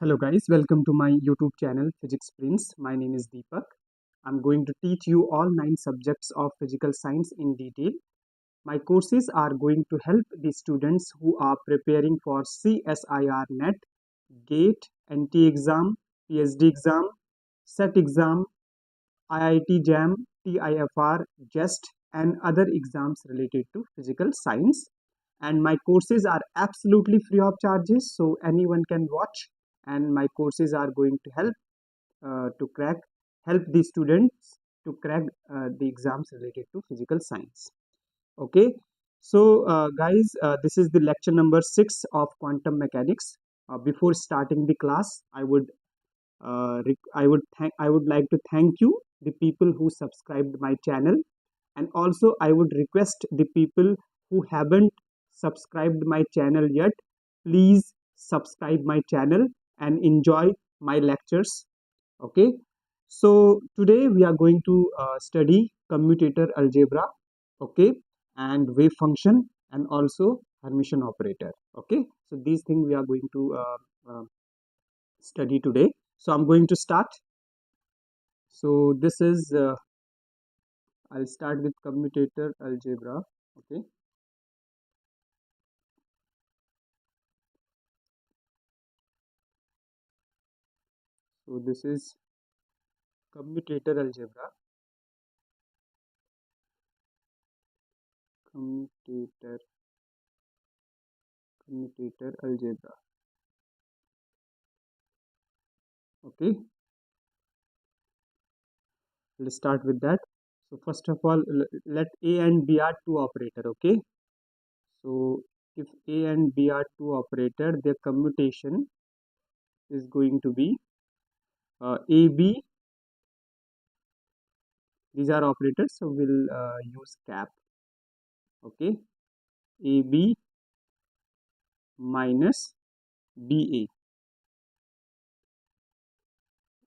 Hello guys, welcome to my YouTube channel Physics Prince. My name is Deepak. I'm going to teach you all 9 subjects of physical science in detail. My courses are going to help the students who are preparing for CSIR NET, GATE, NT exam, PhD exam, SET exam, IIT-Jam, TIFR, Jest and other exams related to physical science. And my courses are absolutely free of charges, so anyone can watch, and my courses are going to to crack help the students to crack the exams related to physical science. Okay, so guys, this is the lecture number 6 of quantum mechanics. Before starting the class, I would like to thank you the people who subscribed my channel, and also I would request the people who haven't subscribed my channel yet, please subscribe my channel and enjoy my lectures. Okay, so today we are going to study commutator algebra, okay, and wave function and also Hermitian operator. Okay, so these things we are going to study today. So I'm going to start. So this is I'll start with commutator algebra. Okay, so this is commutator algebra. Commutator commutator algebra. Okay, let's start with that. So first of all, let A and B are two operator. Okay, so if A and B are two operator, their commutation is going to be AB. These are operators, so we'll use cap. Okay, AB minus BA.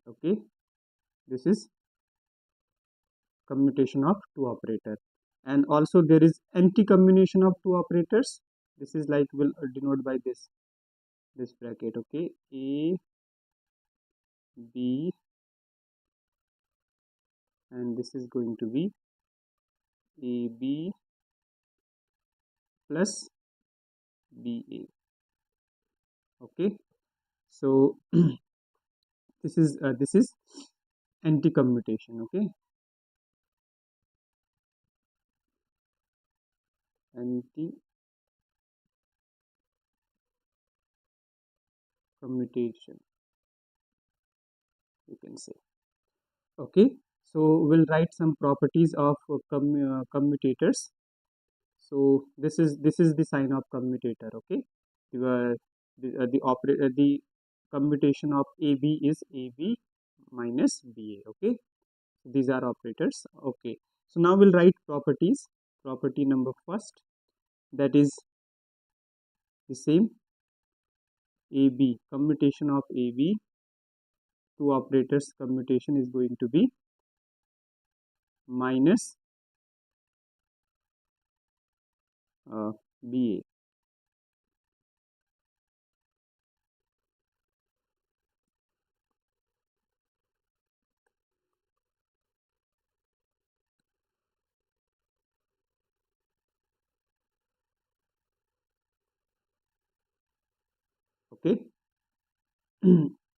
Okay, this is commutation of two operator, and also there is anti-combination of two operators. This is like will denote by this bracket. Okay, A B, and this is going to be AB plus BA. Okay, so this is anti-commutation. Okay, anti-commutation, you can say. Okay, so we'll write some properties of commutators. So this is the sign of commutator. Okay, the commutation of AB is AB minus BA. Okay, these are operators. Okay, so now we'll write properties. Property number first, that is the same. AB, commutation of AB, two operators commutation is going to be minus BA. Okay,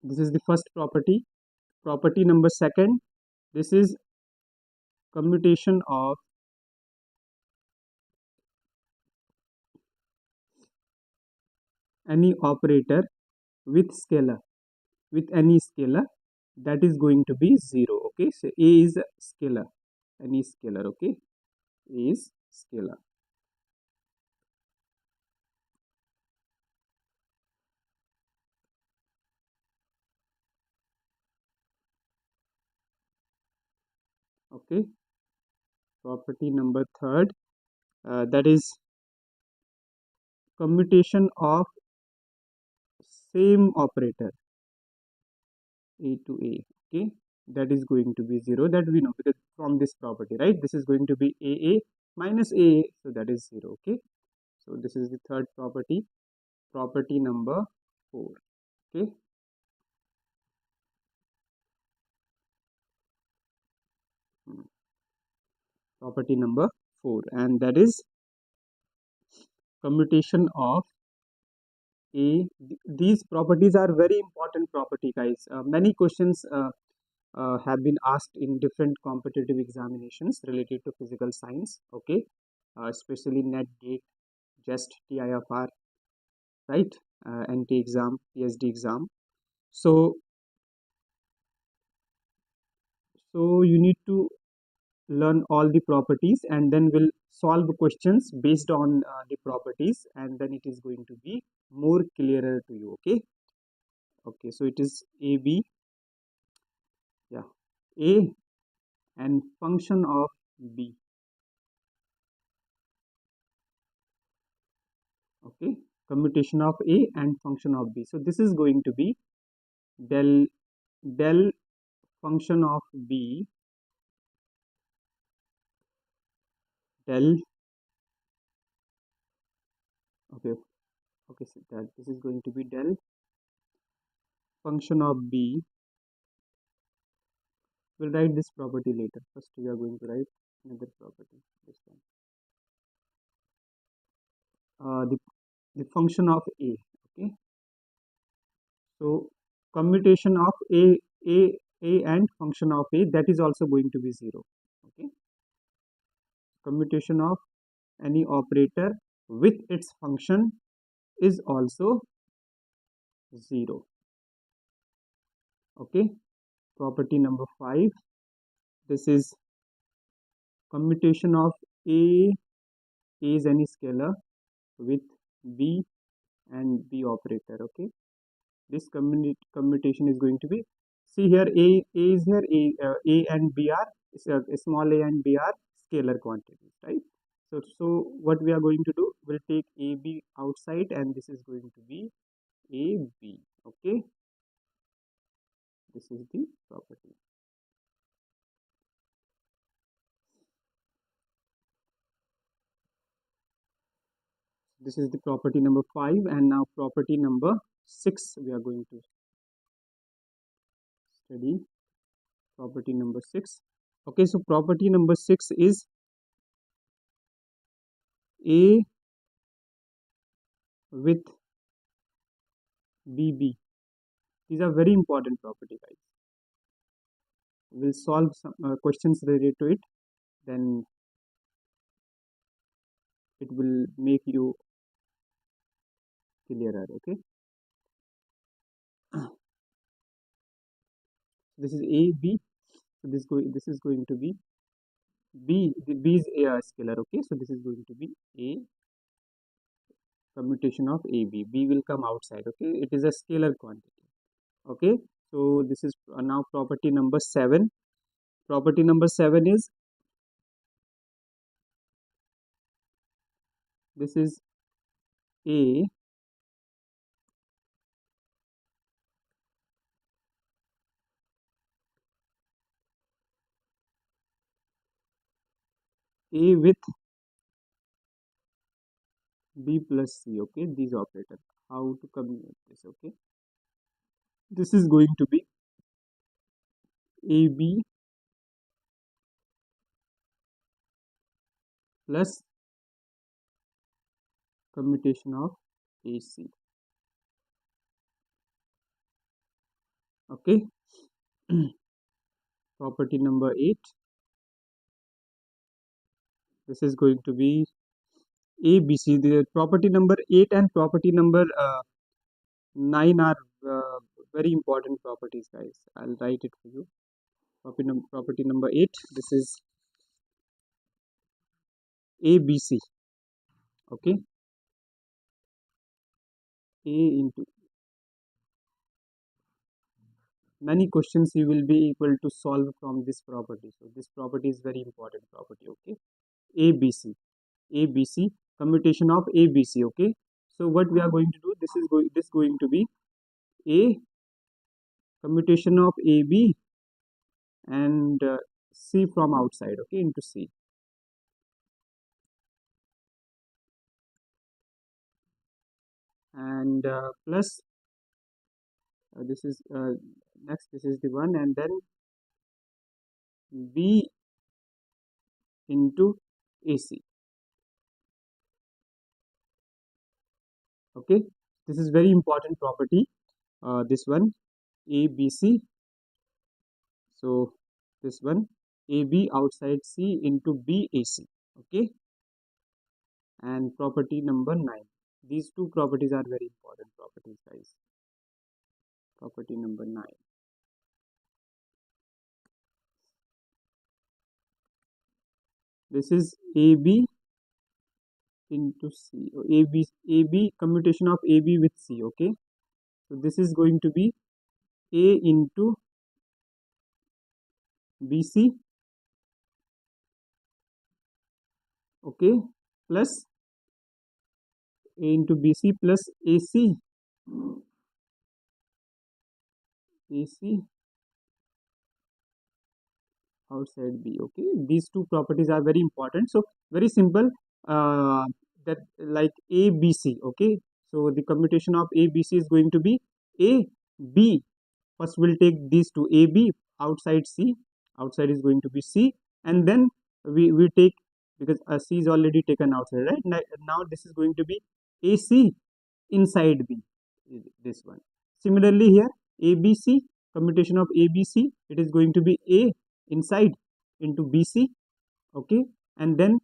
this is the first property. Property number second, this is commutation of any operator with scalar, with any scalar, that is going to be 0. Okay, so A is a scalar, any scalar. Okay, A is scalar. Okay, property number third, that is commutation of same operator A to A. Okay, that is going to be 0, that we know because from this property, right? This is going to be AA minus AA, so that is 0. Okay, so this is the third property. Property number 4. Okay, property number 4, and that is commutation of A. These properties are very important property, guys. Many questions have been asked in different competitive examinations related to physical science. Okay, especially NET, GATE, Jest, TIFR, right? NT exam, PSD exam. So, you need to learn all the properties, and then we'll solve questions based on the properties, and then it is going to be more clearer to you. Okay. Okay. So it is AB. Yeah. A and function of B. Okay. Commutation of A and function of B. So this is going to be del function of B, del. Okay. Okay. So that this is going to be del function of B. We'll write this property later. First, we are going to write another property. This one. The function of A. Okay. So commutation of A and function of A, that is also going to be 0. Okay. Commutation of any operator with its function is also 0. Okay. Property number 5. This is commutation of A is any scalar with B and B operator. Okay. This commutation is going to be, see here, A is here, A and B are small a and B are scalar quantities, right? So what we are going to do, we'll take AB outside, and this is going to be AB. Okay, this is the property. This is the property number 5, and now property number 6 we are going to study. Property number 6. Okay, so property number 6 is A with BB. These are very important property, guys. We'll solve some questions related to it, then it will make you clearer. Okay. This is A, B. So this is going to be B. The B is a scalar. Okay. So this is going to be A commutation of AB. B will come outside. Okay. It is a scalar quantity. Okay. So this is now property number 7. Property number 7 is, this is A with B plus C. Okay. These operators. How to combine this? Okay. This is going to be AB plus commutation of AC. Okay. Property number 8. This is going to be ABC. The property number 8 and property number 9 are very important properties, guys. I'll write it for you. Property number 8. This is ABC. Okay. A into, many questions you will be able to solve from this property. So this property is very important property. Okay. ABC commutation of ABC. Okay. So what we are going to do, this is going to be A commutation of AB and C from outside. Okay, into C. And plus this is next, this is the one, and then B into AC. Okay, this is very important property. This one ABC. So this one AB outside C into BAC. Okay, and property number 9. These two properties are very important properties, guys. Property number 9. This is AB into C. AB commutation of AB with C. Okay, so this is going to be A into BC. Okay, plus A into BC plus AC. AC outside B. Okay, these two properties are very important. So very simple. That like ABC. Okay, so the commutation of ABC is going to be AB. First we'll take these two, AB outside C. Outside is going to be C, and then we take, because C is already taken outside, right? Now this is going to be AC inside B. This one. Similarly here, ABC commutation of ABC, it is going to be A inside into BC. Okay, and then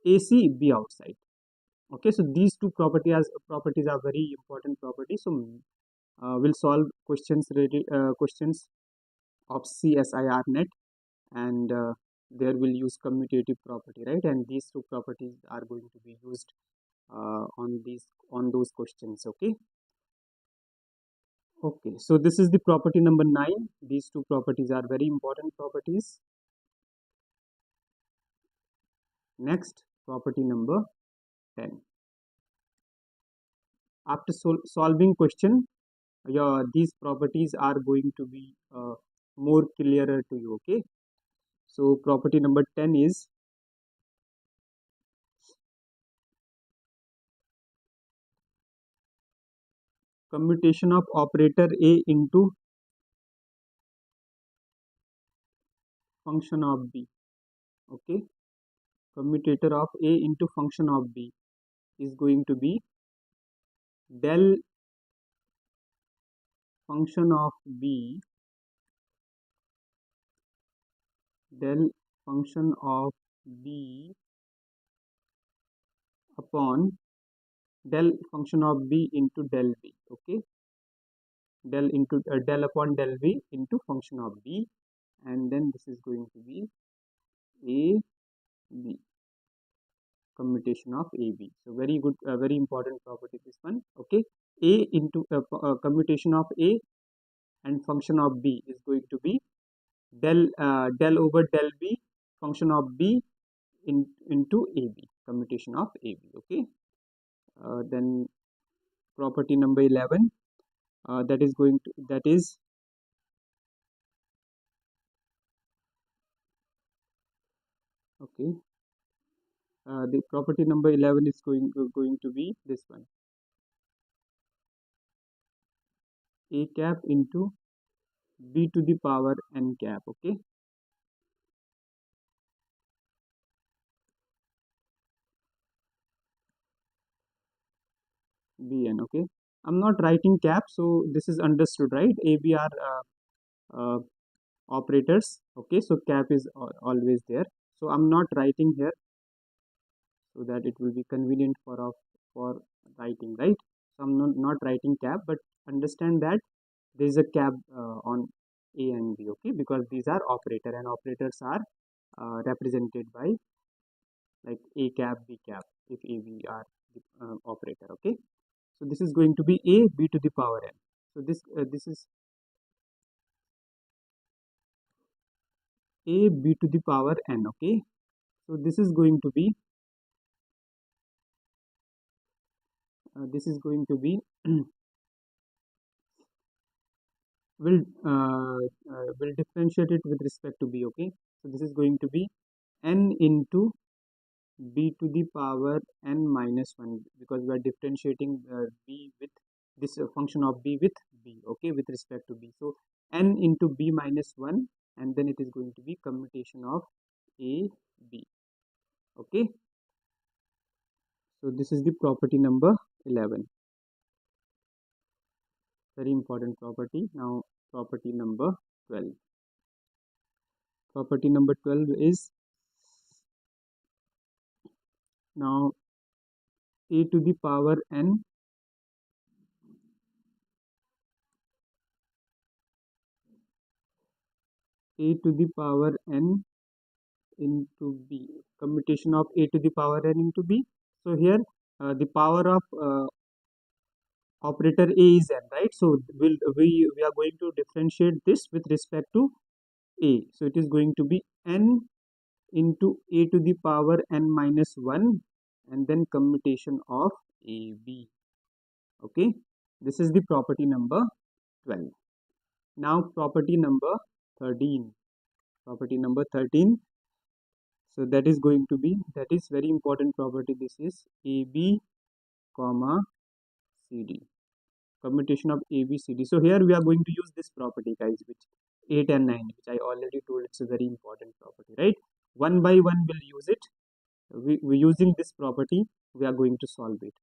AC B outside. Okay, so these two properties are very important properties. So we'll solve questions questions of CSIR net, and there will use commutative property, right? And these two properties are going to be used on those questions. Okay. Okay, so this is the property number 9. These two properties are very important properties. Next, property number 10. After solving question, these properties are going to be more clearer to you. Okay, so property number 10 is commutation of operator A into function of B. Okay, commutator of A into function of B is going to be del function of B, del function of B upon del function of B into del B. Okay, del upon del B into function of B, and then this is going to be A B, commutation of AB. So very good, very important property this one. Okay, A into commutation of A and function of B is going to be del over del B function of B into AB, commutation of AB. Okay, then property number 11, that is okay, the property number 11 is going to be this one, A cap into B to the power n cap. Okay, Bn. Okay, I'm not writing cap, so this is understood, right? AB are operators. Okay, so cap is always there, so I'm not writing here so that it will be convenient for writing, right? So I'm not writing cap, but understand that there is a cap on A and B. Okay, because these are operator, and operators are represented by like A cap, B cap, if A, B are the operator. Okay, so this is going to be A B to the power n. So this is A B to the power n. Okay, so this is going to be will will differentiate it with respect to B. Okay, so this is going to be n into B to the power n minus 1, because we are differentiating B with this function of B with B. Okay, with respect to B, so n into B minus 1, and then it is going to be commutation of A B. Okay, so this is the property number 11, very important property. Now property number 12. Property number 12 is, now a to the power n a to the power n into b, commutation of a to the power n into b. So here the power of operator a is n, right? So we are going to differentiate this with respect to a. So it is going to be n into a to the power n minus 1 and then commutation of ab. Okay, this is the property number 12. Now property number 13. Property number 13, so that is going to be, that is very important property. This is ab comma cd, commutation of abcd. So here we are going to use this property, guys, which 8 and 9, which I already told it's a very important property, right? One by one we'll use it. We using this property we are going to solve it.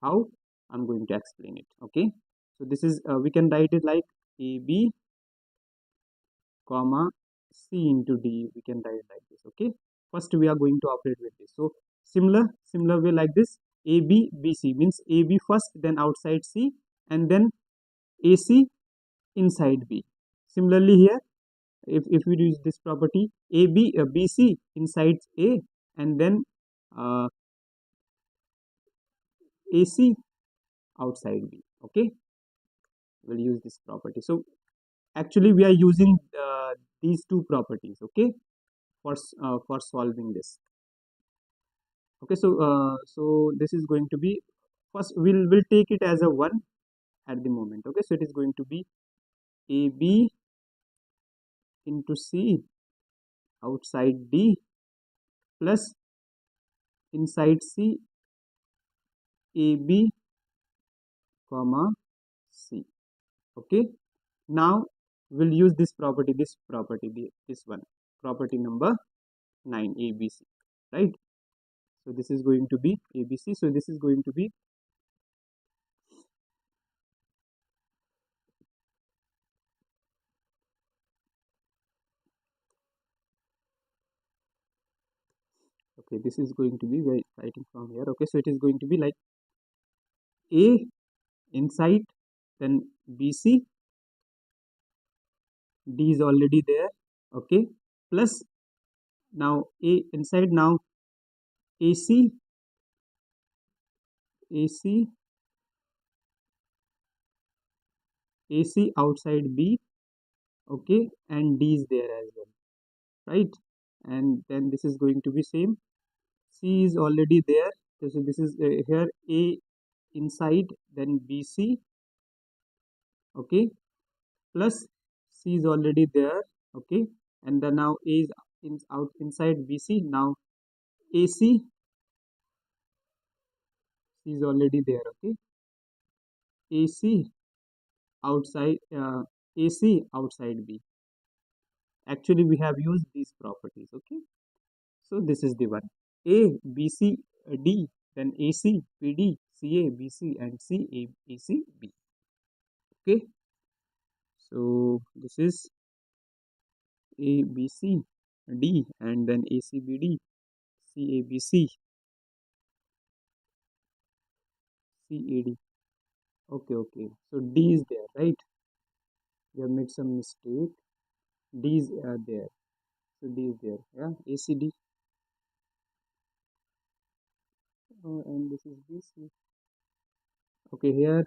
How? I'm going to explain it. Okay, so this is we can write it like ab comma c into d. We can write it like this. Okay, first we are going to operate with this. So similar way like this, ab bc means ab first, then outside c, and then ac inside b. Similarly here, if we use this property, ab bc inside a, and then uh, ac outside b. Okay, we'll use this property. So actually we are using these two properties, okay, for solving this. Okay, so this is going to be, first we'll take it as a 1 at the moment. Okay, so it is going to be ab into c outside d plus inside c ab comma c. Okay, now we'll use this property, this one, property number 9, abc, right? So this is going to be abc. So this is going to be, okay, this is going to be, we're writing from here. Okay, so it is going to be like a inside, then bc, d is already there. Okay, plus now a inside, now ac ac ac outside b. Okay, and d is there as well, right? And then this is going to be same, c is already there. So this is here a inside, then bc. Okay, plus c is already there. Okay, and then now a is out inside bc. Now ac, c is already there. Okay, ac outside ac outside b. Actually we have used these properties. Okay, so this is the one, a bc d, then ac bd ca bc and c a ac b. Okay, so this is a b c d, and then a c b d c a b c c a d. Okay, okay, so d is there, right? We have made some mistake. D is there. So D is there. Yeah, ACD. Oh, and this is BC. Okay, here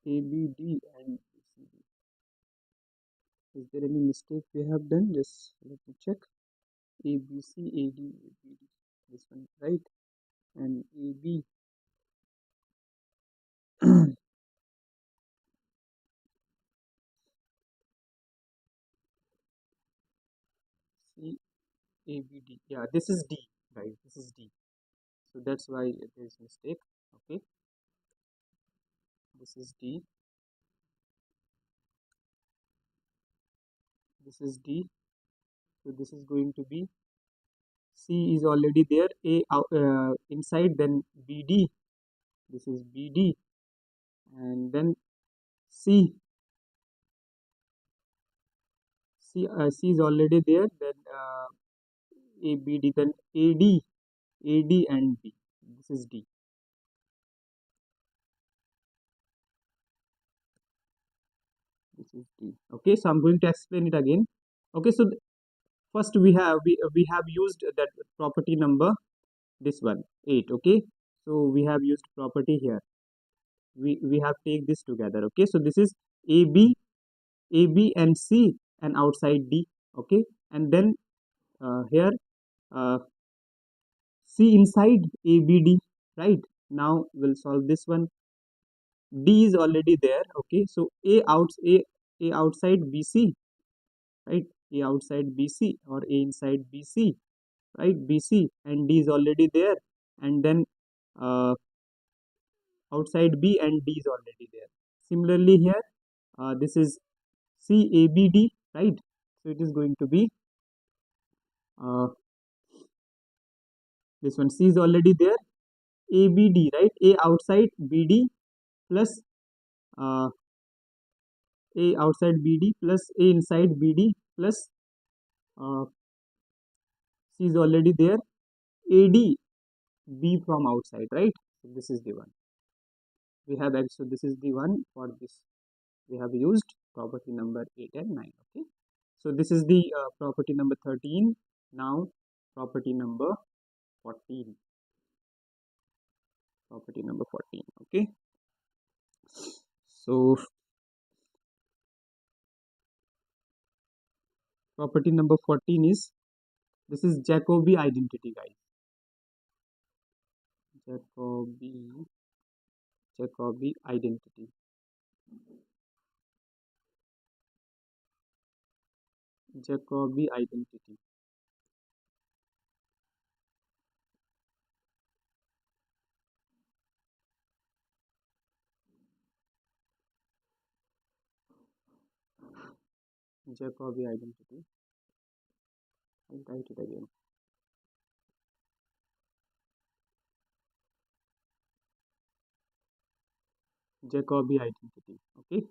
ABD and ACD. Is there any mistake we have done? Just let me check. ABC, AD, ABD. This one, right? And AB. C, ABD. Yeah, this is D, right? This is D. So that's why there is mistake. Okay, this is D. This is D. So this is going to be C is already there, A inside, then BD, this is BD, and then C, C is already there, then ABD, then AD and B, this is D. This is D. Okay, so I'm going to explain it again. Okay, so first we have used that property number, this one 8. Okay, so we have used property here. We have take this together. Okay, so this is AB and C and outside D. Okay, and then here uh, C inside ABD. Right, now we'll solve this one. D is already there. Okay, so A outside BC, right? A outside BC or A inside BC, right? BC, and D is already there, and then outside B and D is already there. Similarly here, this is CABD, right? So it is going to be uh, this one. C is already there, ABD, right? A outside BD plus uh, A outside BD plus A inside BD plus uh, C is already there, AD, B from outside, right? So this is the one we have. So this is the one for this we have used property number 8 and 9. Okay, so this is the property number 13. Now property number 14. Property number 14. Okay, so property number 14 is, this is Jacobi identity, guys. Jacobi identity. Jacobi identity. Jacobi identity. I'll write it again. Jacobi identity. Okay,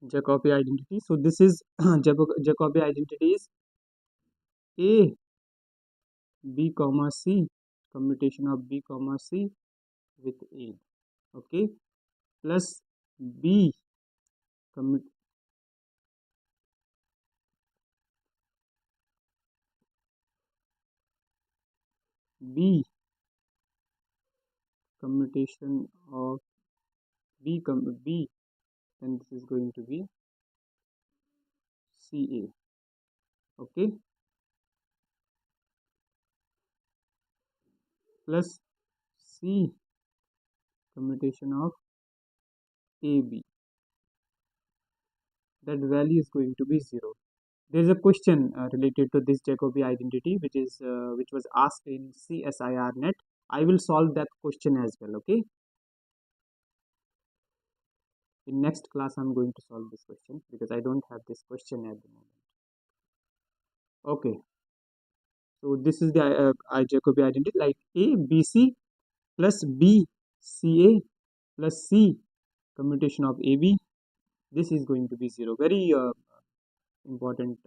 Jacobi identity. So this is Jacobi identity is A B comma C, commutation of B comma C with A. Okay, plus B commut B commutation of B, and this is going to be CA. Okay, plus C commutation of AB. That value is going to be 0. There is a question related to this Jacobi identity, which was asked in CSIR net. I will solve that question as well. Okay, in next class I'm going to solve this question because I don't have this question at the moment. Okay, so this is the Jacobi identity, like A B C plus B C A plus C commutation of AB. This is going to be 0. Very important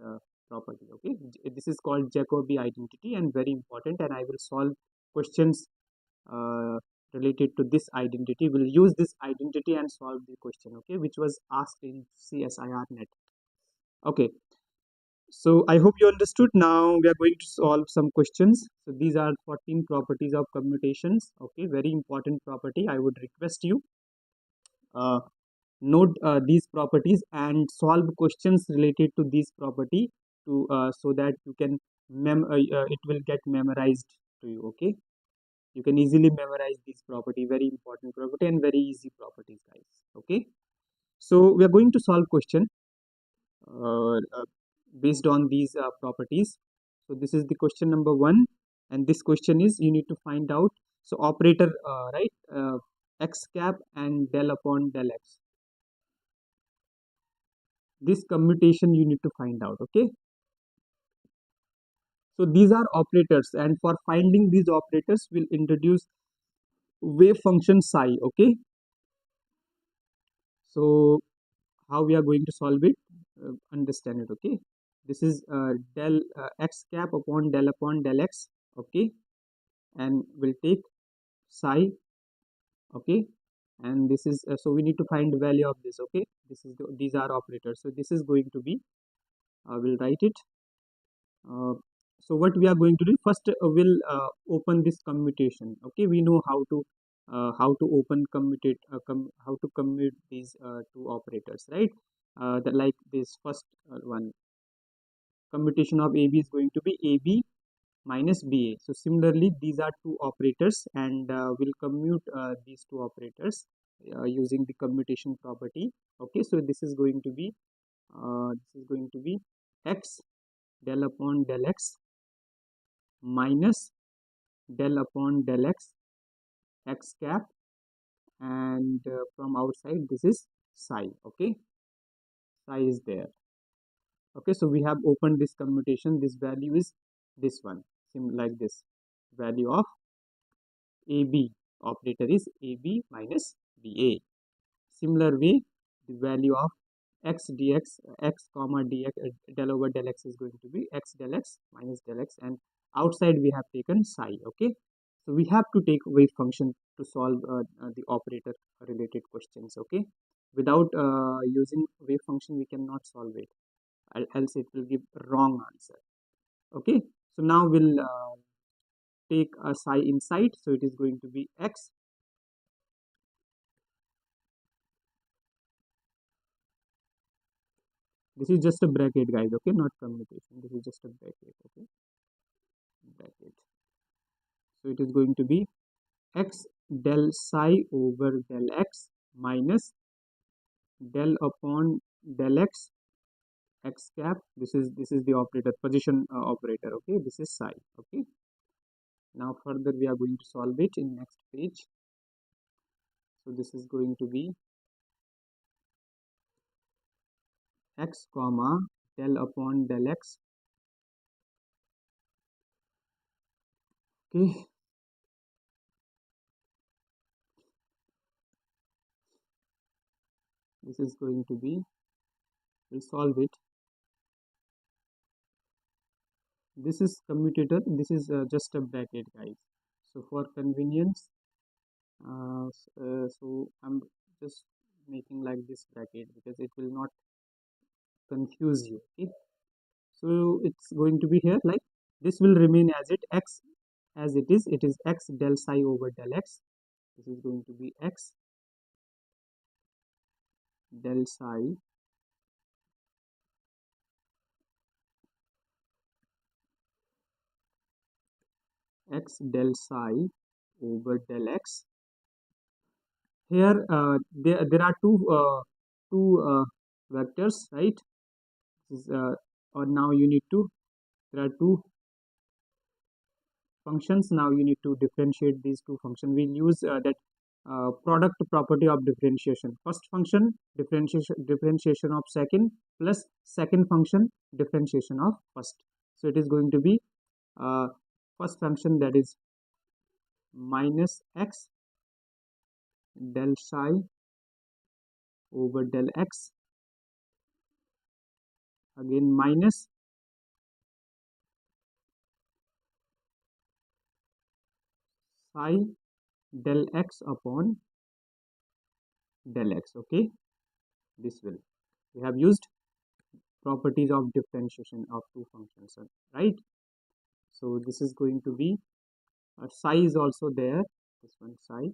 property. Okay, this is called Jacobi identity and very important, and I will solve questions uh, related to this identity. We'll use this identity and solve the question, okay, which was asked in CSIR net. Okay, so I hope you understood. Now we are going to solve some questions. So these are 14 properties of commutations. Okay, very important property. I would request you uh, note these properties and solve questions related to this property to so that you can it will get memorized to you. Okay, you can easily memorize this property. Very important property and very easy properties, guys. Okay, so we are going to solve question based on these properties. So this is the question number 1, and this question is you need to find out, so operator, right, x cap and del upon del x. This commutation you need to find out. Okay, so these are operators, and for finding these operators we'll introduce wave function psi. Okay, so how we are going to solve it, understand it. Okay, this is del x cap upon del x. Okay, and we'll take psi. Okay, and this is so we need to find the value of this. Okay, this is these are operators, so this is going to be we'll write it. uh, so what we are going to do first, we'll open this commutation. Okay, we know how to open commutate how to commute these two operators, right? Like this first one, commutation of AB is going to be AB minus BA. So similarly, these are two operators, and we'll commute these two operators using the commutation property. Okay, so this is going to be x del upon del x minus del upon del x x cap, and from outside this is psi. Okay, psi is there. Okay, so we have opened this commutation. This value is this one, like this value of AB operator is AB minus BA. Similar way, the value of x dx, x comma dx, del over del x is going to be x del x minus del x, and outside we have taken psi. Okay, so we have to take wave function to solve the operator related questions. Okay, without using wave function we cannot solve it, else it will give wrong answer. Okay, so now we'll take a psi inside, so it is going to be x. This is just a bracket, guys. Okay, not commutation. This is just a bracket. Okay, bracket. So it is going to be x del psi over del x minus del upon del x x cap. This is the operator, position operator. Okay, this is psi. Okay, now further we are going to solve it in next page. So this is going to be x comma del upon del x. Okay, this is going to be, we'll solve it. This is commutator, this is just a bracket, guys. So for convenience, so I'm just making like this bracket because it will not confuse you. Okay, so it's going to be here like this, will remain as x as it is x del psi over del x. This is going to be x del psi x del psi over del x. Here there are two vectors, right? This is or now you need to, there are two functions. Now you need to differentiate these two functions. We'll use that product property of differentiation. First function differentiation of second plus second function differentiation of first. So it is going to be first function, that is minus x del psi over del x, again minus psi del x upon del x. Okay, this will, we have used properties of differentiation of two functions, right? So this is going to be psi is also there, this one psi,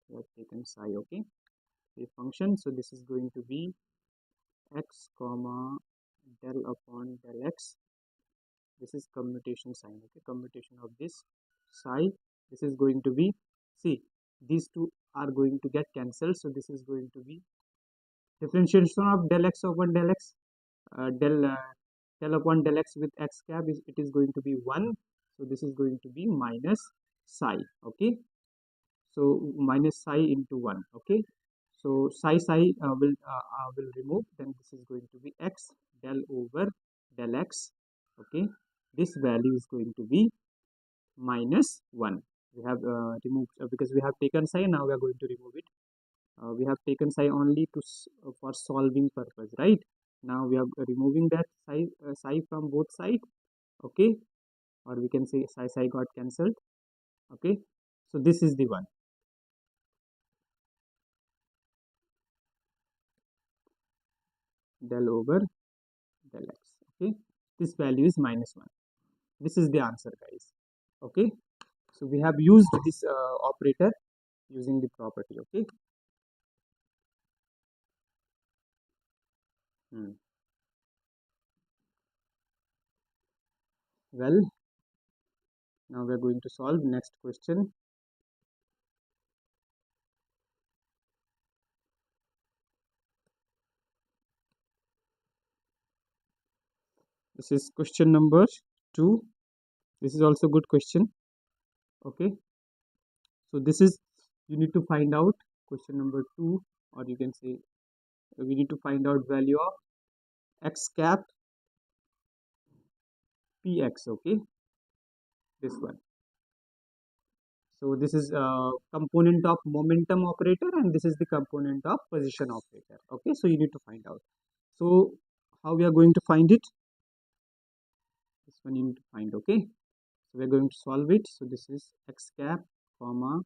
we have taken psi. Okay, the function, so this is going to be x comma del upon del x. This is commutation sign. Okay, commutation of this psi, this is going to be, see, these two are going to get cancelled, so this is going to be differentiation of del x upon del x, del upon del x with x cap is, it is going to be 1, so this is going to be minus psi. Okay, so minus psi into 1. Okay, So psi will remove, then this is going to be x del over del x. Okay, this value is going to be -1. We have removed because we have taken psi, now we are going to remove it. We have taken psi only to for solving purpose, right? Now we are removing that psi from both sides. Okay, or we can say psi got cancelled. Okay, so this is the one. Del over del x. Okay, this value is -1. This is the answer, guys. Okay, so we have used this operator using the property. Okay. Well, now we are going to solve next question. This is question number 2. This is also good question. Okay, so this is, you need to find out question number 2, or you can say we need to find out value of x cap px. Okay, this one. So this is a component of momentum operator, and this is the component of position operator. Okay, so you need to find out. So how we are going to find it? This one you need to find. Okay, so we are going to solve it. So this is x cap comma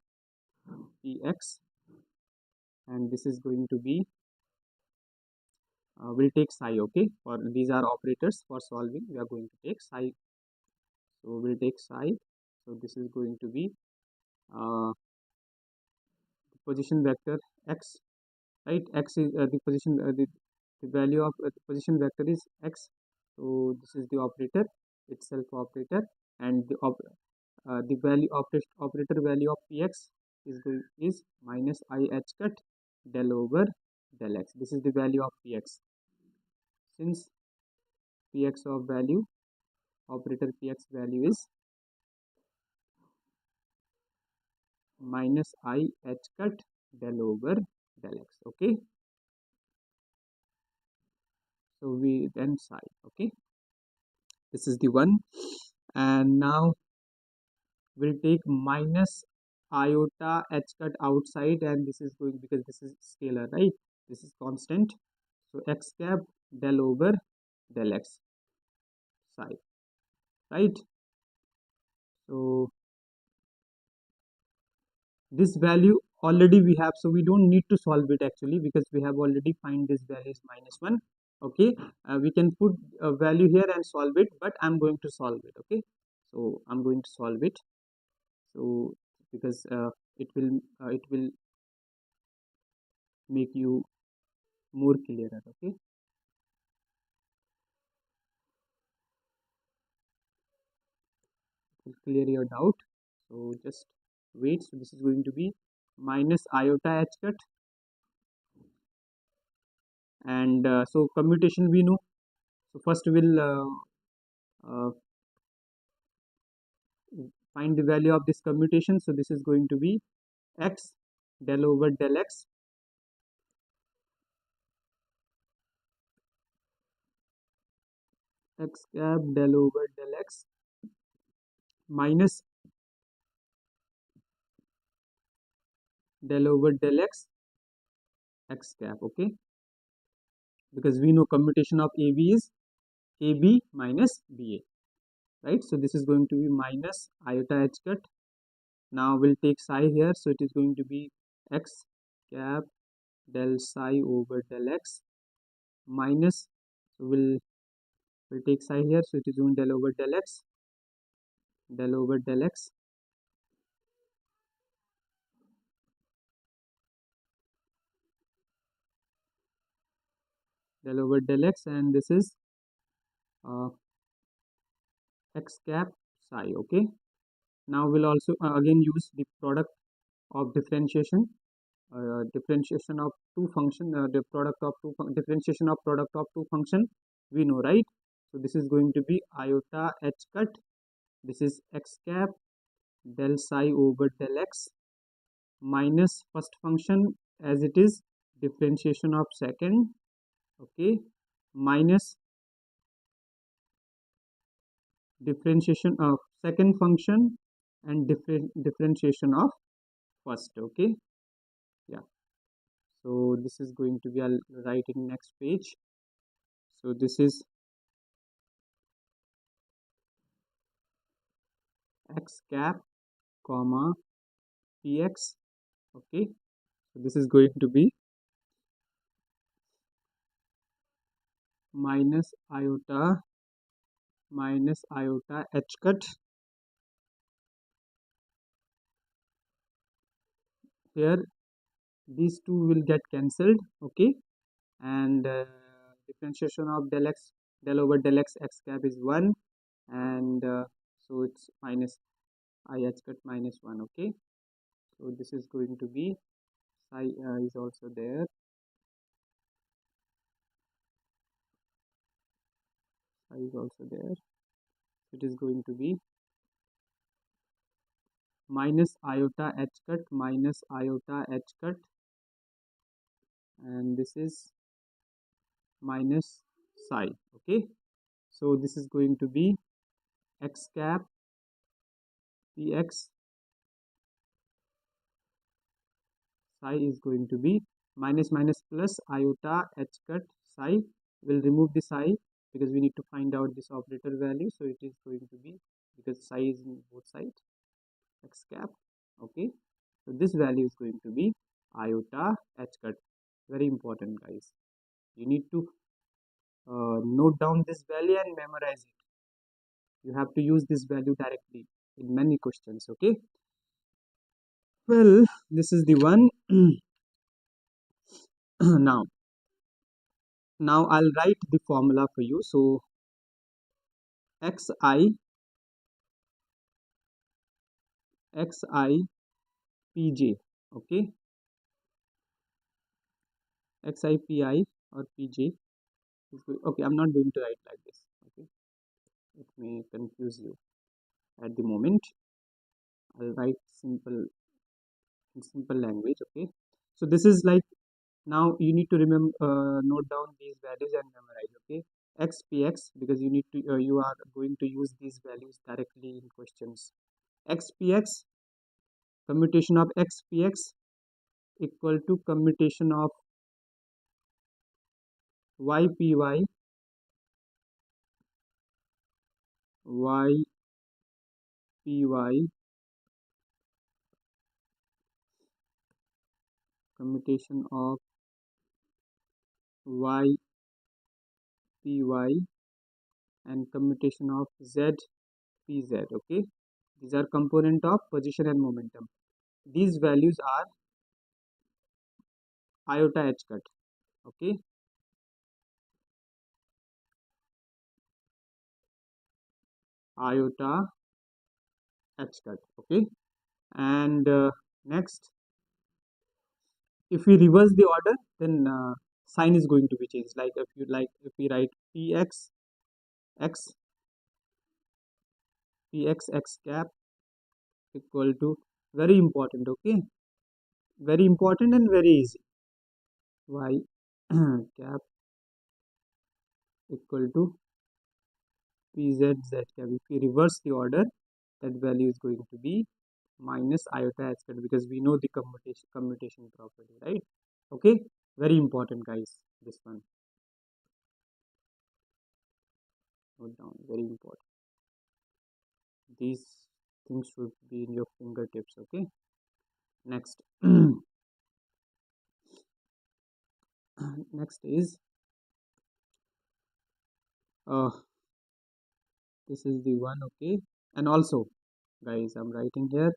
px, and this is going to be we'll take psi. Okay, for these are operators for solving, we are going to take psi. So we'll take psi. So this is going to be the position vector x, right? X is the position, the value of the position vector is x. So this is the operator itself, operator, and the value operator value of px is minus I h cut del over del x. This is the value of px. Since px of value, operator px value is minus I h cut del over del x. Okay, so we then psi. Okay, this is the one, and now we'll take minus iota h cut outside, and this is going, because this is scalar, right? This is constant. So x cap del over del x psi, right? So this value already we have, so we don't need to solve it actually, because we have already find this value is -1. Okay, we can put a value here and solve it, but I'm going to solve it. Okay, so I'm going to solve it. So because it will make you more clearer. Okay, it will clear your doubt. So just wait. So this is going to be minus iota h cut, and so commutation we know. So first we'll find the value of this commutation. So this is going to be x del over del x x cap del over del x minus del over del x x cap. Okay, because we know commutation of AB is AB minus BA, right? So this is going to be minus iota h cut. Now we'll take psi here, so it is going to be x cap del psi over del x minus, so we'll take psi here, so it is going del over del x del over del x del over del x, and this is x cap psi. Okay, now we'll also again use the product of differentiation, differentiation of two function, the product of two differentiation of product of two function we know, right? So this is going to be iota h cut, this is x cap del psi over del x minus first function as it is differentiation of second, okay, minus differentiation of second function and differentiation of first, okay. Yeah, so this is going to be, I'll write in next page. So this is x cap comma px, okay. So this is going to be minus iota h cut. Here these two will get cancelled, okay, and differentiation of del x del over del x x cap is 1, and so it's minus I h cut minus 1, okay. So this is going to be psi is also there, psi is also there. It is going to be minus iota h cut minus iota h cut, and this is minus psi, okay. So this is going to be x cap px, psi is going to be minus minus plus iota h cut psi. Will remove the psi because we need to find out this operator value, so it is going to be, because psi is in both sides, x cap, okay. So this value is going to be iota h cut. Very important, guys. You need to note down this value and memorize it. You have to use this value directly in many questions, okay. Well, this is the one. now I'll write the formula for you. So xi pj, okay, xi pi or pj is good. Okay, I'm not going to write like this, okay, it may confuse you at the moment. I'll write simple in simple language, okay. So this is like, now you need to remember, note down these values and memorize, okay. Xpx, because you need to you are going to use these values directly in questions. Xpx, commutation of xpx equal to commutation of ypy, ypy, commutation of ypy, and commutation of zpz, okay. These are component of position and momentum. These values are iota h cut, okay. Iota h cut, okay. And next, if we reverse the order, then sign is going to be changed. Like if we write px x x cap equal to, very important, okay, very important and very easy, y cap equal to pz z cap. If we reverse the order, that value is going to be minus iota h cut, because we know the commutation property, right? Okay, very important, guys, this one. Note down, very important. These things should be in your fingertips, okay. Next next is this is the one, okay. And also, guys, I'm writing here,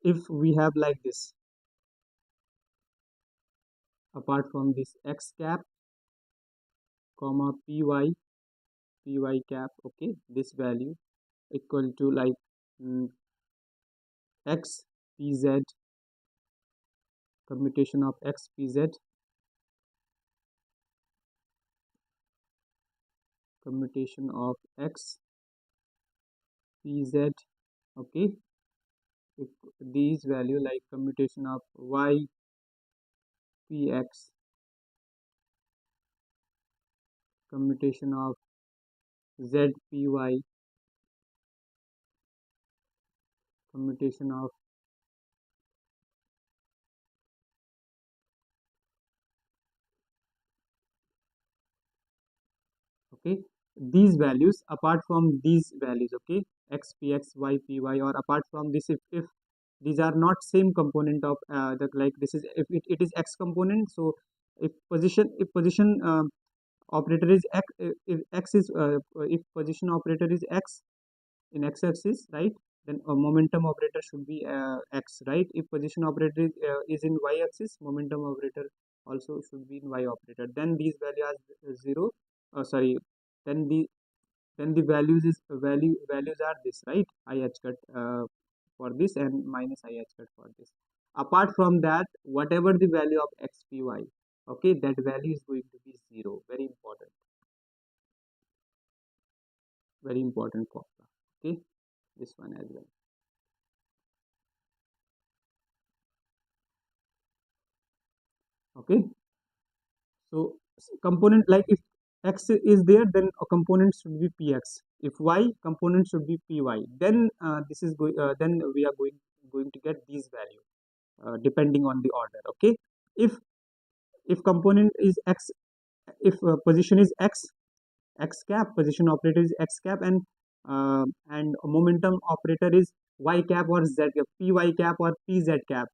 if we have like this, apart from this x cap comma py cap, okay, this value equal to like x pz, commutation of x pz, commutation of x pz, okay. If these value like commutation of y px commutation of zpy commutation of okay these values apart from these values, okay, x px y py, or apart from this, if these are not same component of the, like this is, if it is x component, so if position operator is x, if x is if position operator is x in x-axis, right, then a momentum operator should be x, right. If position operator is in y-axis, momentum operator also should be in y-operator. Then these values are zero, sorry, then the values is values are this, right, I h cut for this and minus I h cut for this. Apart from that, whatever the value of xpy, okay, that value is going to be zero. Very important formula, okay, this one as well. Okay, so component, like if x is there, then a component should be px. If y, component should be py. Then this is going then we are going to get these value depending on the order. Okay, if component is x, if position is x, x cap, position operator is x cap, and momentum operator is y cap or z cap, py cap or pz cap,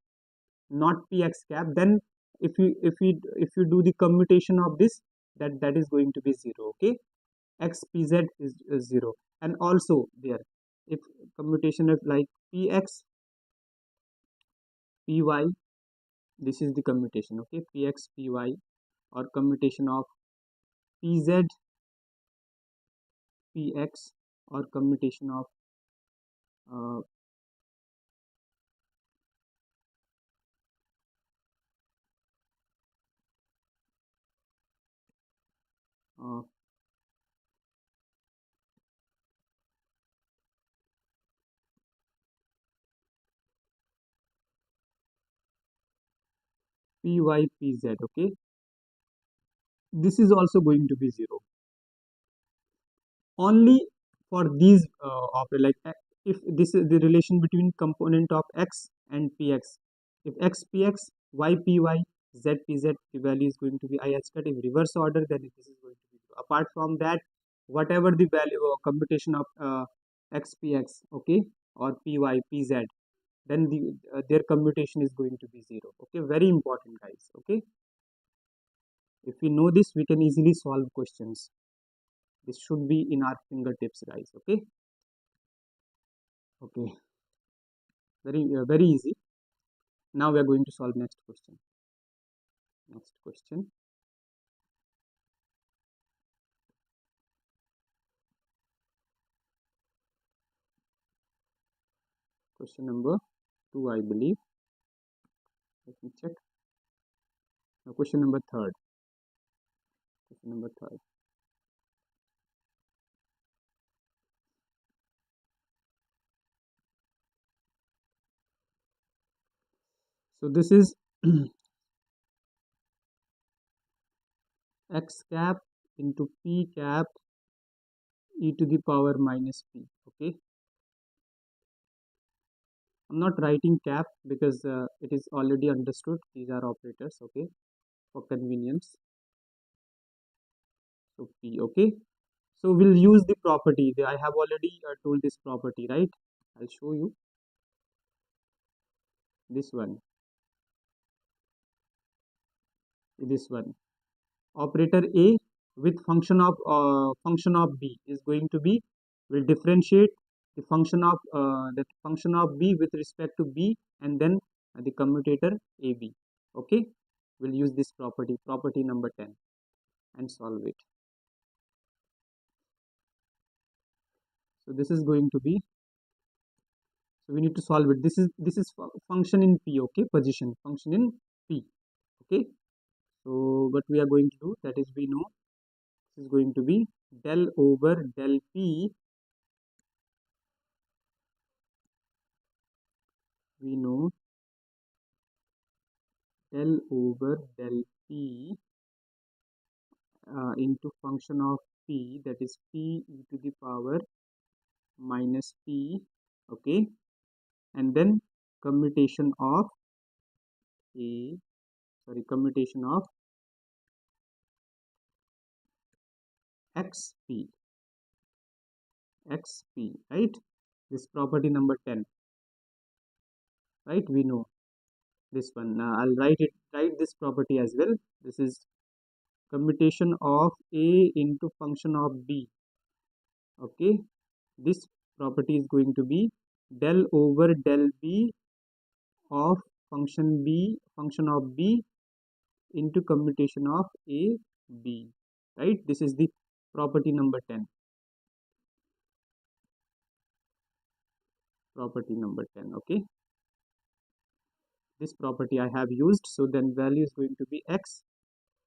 not px cap, then if you do the commutation of this, that is going to be zero. Okay, x pz is zero. And also there, if commutation of like px py, this is the commutation, okay, px py, or commutation of pz px, or commutation of uh, uh, py pz, okay, this is also going to be zero only for these like if this is the relation between component of x and px. If x px, y py, z pz, the value is going to be I h cut. If reverse order, then this is going to be zero. Apart from that, whatever the value or computation of x px, okay, or py pz, then their commutation is going to be zero. Okay, very important, guys. Okay, if we know this, we can easily solve questions. This should be in our fingertips, guys. Okay, okay, very easy. Now we are going to solve next question. Next question. Question number 2, I believe. Let me check. No, question number 3rd. Question number 3rd. So this is x cap into p cap e to the power minus p. Okay, I'm not writing cap because it is already understood. These are operators. Okay, for convenience. So p. Okay, so we'll use the property. I have already told this property, right? I'll show you this one. This one. Operator A with function of B is going to be, will differentiate the function of B with respect to B, and then the commutator AB. Okay, we'll use this property number 10, and solve it. So this is going to be, so we need to solve it. This is function in P. Okay, position function in P. Okay, so what we are going to do, that is, we know this is going to be del over del P. We know del over del p into function of p, that is p e to the power minus p, okay, and then commutation of commutation of xp, right? This property number 10, right? We know this one. I'll write this property as well. This is commutation of a into function of b, okay. This property is going to be del over del b of function of b into commutation of a b, right? This is the property number 10. Property number 10, okay. This property I have used, so then value is going to be x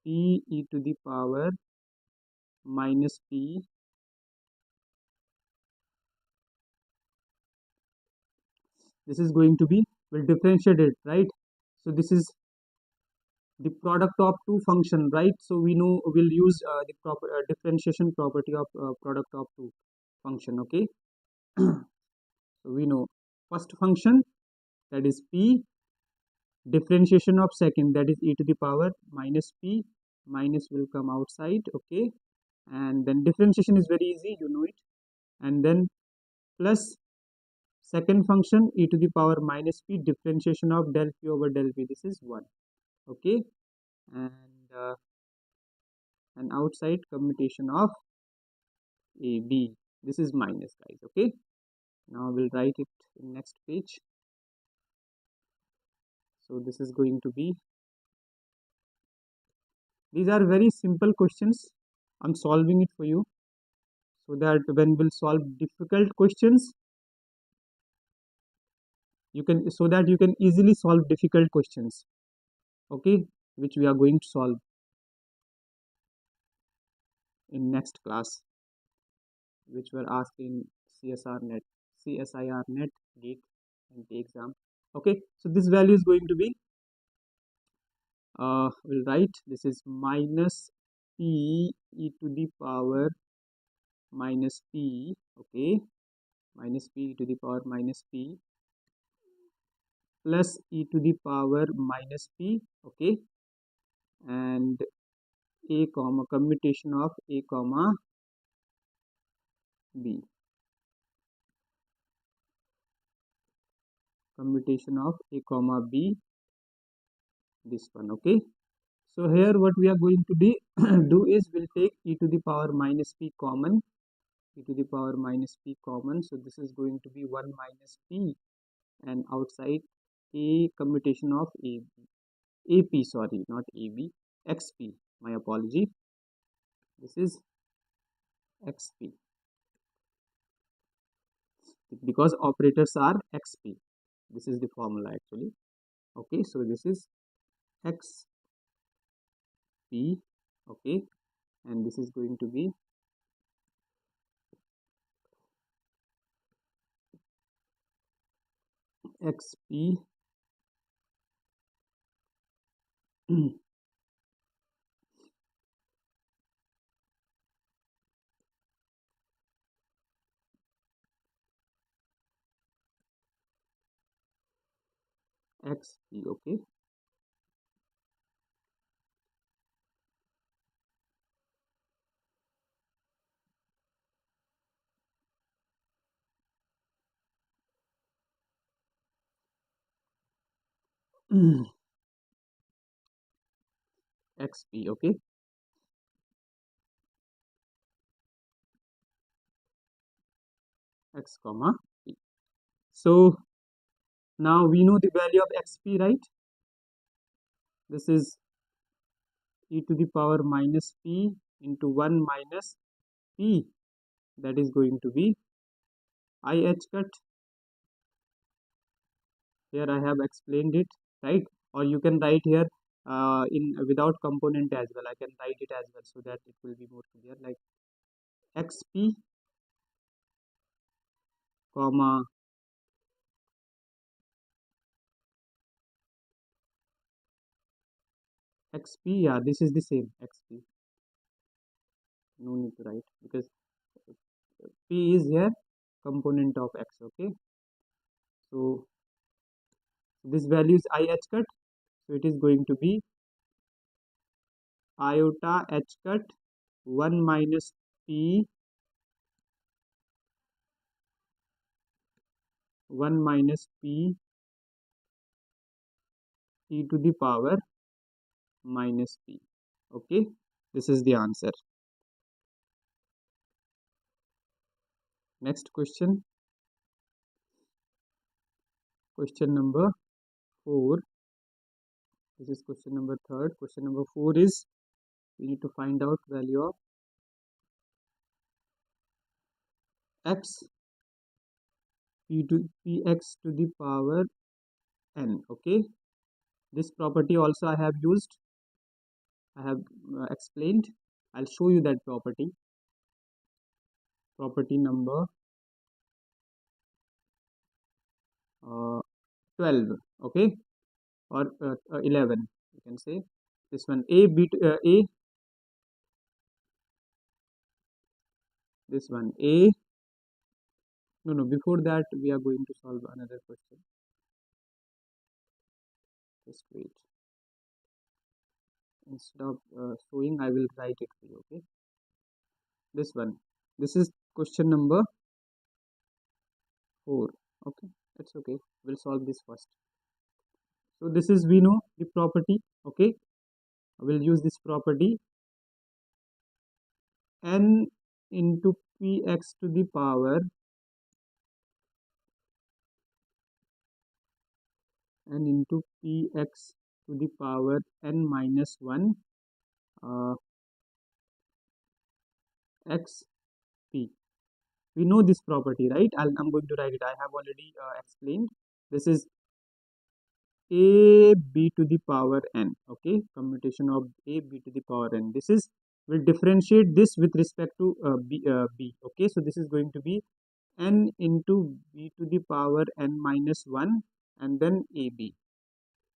p e to the power minus p. This is going to be, we'll differentiate it, right? So this is the product of two function, right? So we know we'll use the proper differentiation property of product of two function, okay. So we know first function, that is p, differentiation of second, that is e to the power minus p, minus will come outside, okay, and then differentiation is very easy, you know it, and then plus second function e to the power minus p, differentiation of del p over del p, this is 1, okay, and outside commutation of a b, this is minus, guys, okay. Now we'll write it in next page. So this is going to be, these are very simple questions, I'm solving it for you, so that when we'll solve difficult questions, you can, so that you can easily solve difficult questions, okay, which we are going to solve in next class, which were asked in CSIR net, GEE and the exam, okay. So this value is going to be, we'll write, this is minus p e to the power minus p, okay, minus p e to the power minus p plus e to the power minus p, okay, and a comma commutation of a comma b, commutation of a comma b, this one, okay. So here what we are going to do is we'll take e to the power minus p common, e to the power minus p common, so this is going to be 1 minus p, and outside a commutation of ap, sorry, not ab, xp, my apology, this is xp, because operators are xp, this is the formula actually, okay. So this is xp, okay, and this is going to be xp xp, okay. xp, okay. X comma p. So now we know the value of xp, right? This is e to the power minus p into 1 minus p, that is going to be I h cut. Here I have explained it, right? Or you can write here in without component as well, I can write it as well, so that it will be more clear, like xp comma xp, yeah, this is the same xp, no need to write because p is here component of x. Okay, so this value is I h cut, so it is going to be iota h cut 1 minus p 1 minus p e to the power minus p. Okay, this is the answer. Next question, question number 4. This is question number 3rd. Question number 4 is we need to find out value of x px to the power n. Okay, this property also I have used, I have explained. I'll show you that property. Property number 12. Okay, or 11, you can say. This one a b to, a this one a no, before that we are going to solve another question. Just wait, instead of showing I will write it for you. Okay, this one, this is question number 4. Okay, it's okay, we'll solve this first. So this is, we know the property. Okay, I will use this property, n into px to the power n into px to the power n minus 1 x p. We know this property, right? I'm going to write it. I have already explained. This is a b to the power n. Okay, commutation of a b to the power n. This is, we'll differentiate this with respect to b. Okay, so this is going to be n into b to the power n minus 1 and then ab.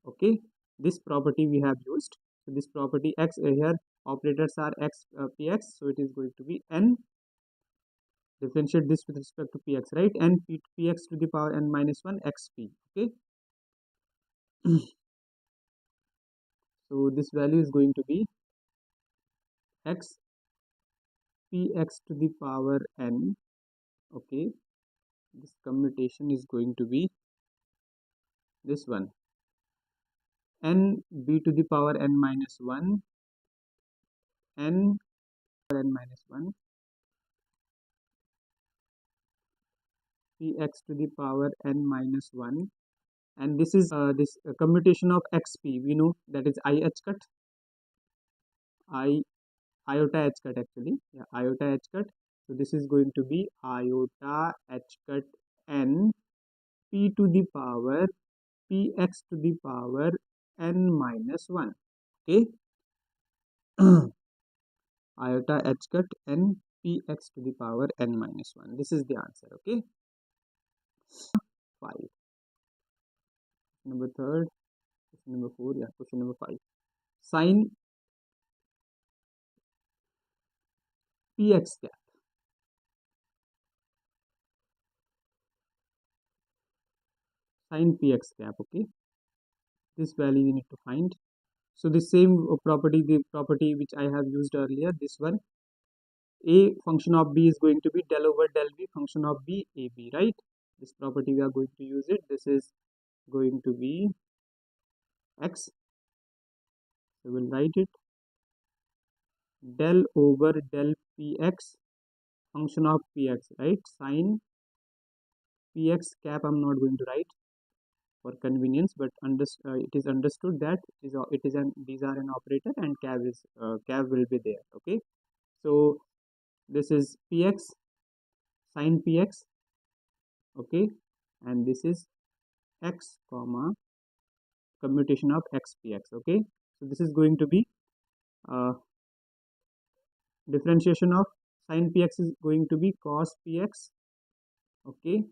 Okay, this property we have used. So this property x, here operators are x px, so it is going to be n, differentiate this with respect to px, right, and px to the power n minus 1 xp. Okay, so this value is going to be x px to the power n. Okay, this commutation is going to be this one, n b to the power n minus 1 n minus 1 px to the power n minus 1, and this is this commutation of xp, we know that is I h cut, I iota h cut actually, yeah, iota h cut. So this is going to be iota h cut n p to the power px to the power n minus 1. Okay, iota h cut n px to the power n minus 1. This is the answer. Okay, 5. Number 3rd, question number 4, yeah, question number 5. Sin px cap, sin px cap. Okay, this value you need to find. So the same property, the property which I have used earlier, this one, a function of b is going to be del over del b function of b ab, right? This property we are going to use it. This is going to be x, we will write it, del over del px function of px, right? Sin px cap I'm not going to write for convenience, but it is understood that it is an, these are an operator and cap will be there. Okay, so this is px sin px. Okay, and this is x comma commutation of x px. Okay, so this is going to be differentiation of sin px is going to be cos px. Okay,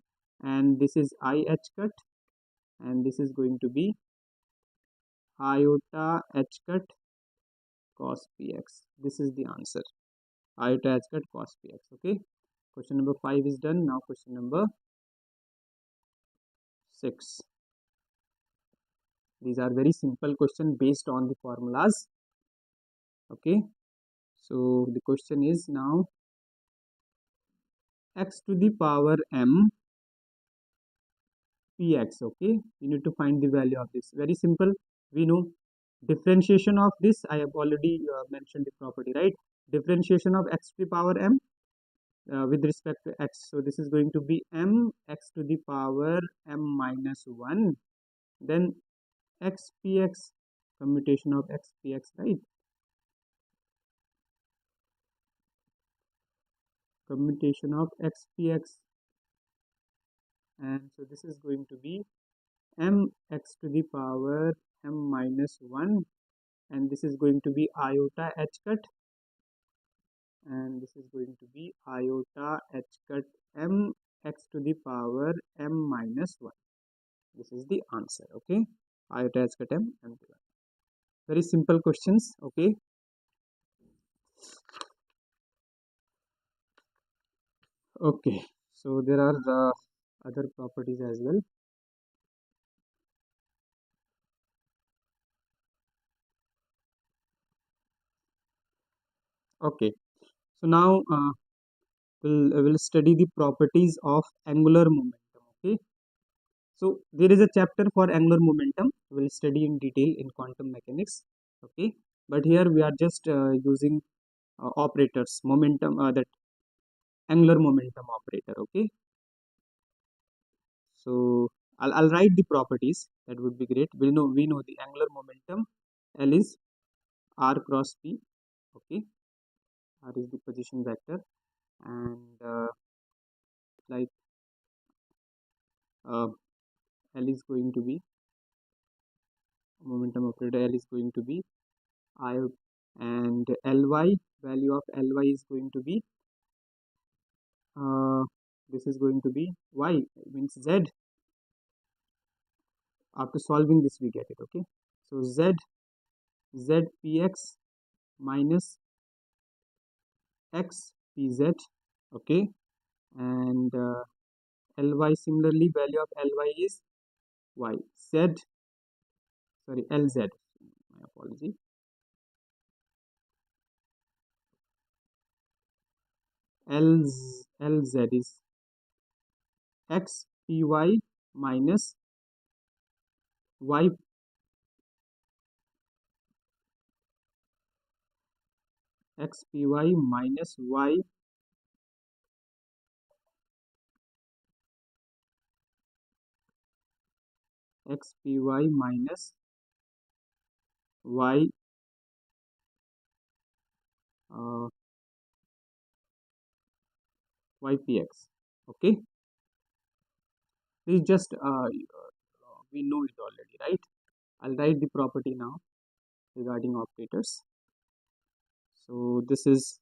and this is I h cut, and this is going to be iota h cut cos px. This is the answer. Iota h cut cos px. Okay. Question number 5 is done. Now question number 6. These are very simple questions based on the formulas. Okay. So the question is now x to the power m px. Okay. You need to find the value of this. Very simple. We know differentiation of this. I have already mentioned the property, right? Differentiation of x to the power m with respect to x. So this is going to be m x to the power m minus 1. Then x px, commutation of x px, right? Commutation of x px. And so this is going to be m x to the power m minus 1. And this is going to be iota h cut. And this is going to be iota h cut m x to the power m minus 1. This is the answer. Okay. Iota h cut m and very simple questions. Okay. Okay. So there are the other properties as well. Okay. So now we'll study the properties of angular momentum. Okay. So there is a chapter for angular momentum. We'll study in detail in quantum mechanics. Okay. But here we are just using operators, momentum, that angular momentum operator. Okay. So I'll write the properties. That would be great. We know the angular momentum. L is r cross p. Okay. R is the position vector, and like uh, L is going to be momentum operator. L is going to be I, and Ly, value of Ly is going to be this is going to be y, means z. After solving this we get it. Okay. So z px minus x pz. Okay. And Ly, similarly value of Ly is y, z, sorry, Lz, my apology. Lz is x py minus y, x py minus y x py minus y ypx. Okay. This is just we know it already, right? I'll write the property now regarding operators. So this is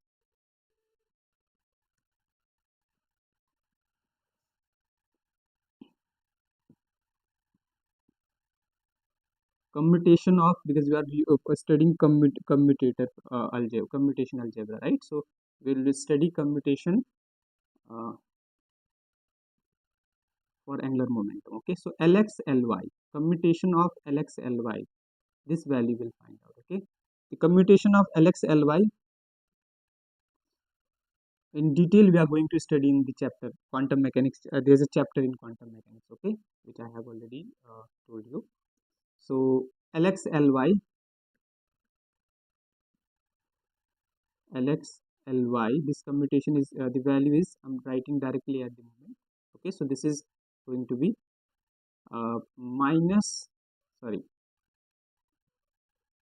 commutation of, because we are studying commutator algebra, commutation algebra, right? So we'll study commutation for angular momentum. Okay. So Lx Ly, commutation of Lx Ly, this value will find out. Okay. The commutation of Lx Ly in detail we are going to study in the chapter quantum mechanics. There's a chapter in quantum mechanics. Okay, which I have already told you. So Lx Ly, Lx Ly, this commutation is the value is, I'm writing directly at the moment. Okay, so this is going to be minus, sorry,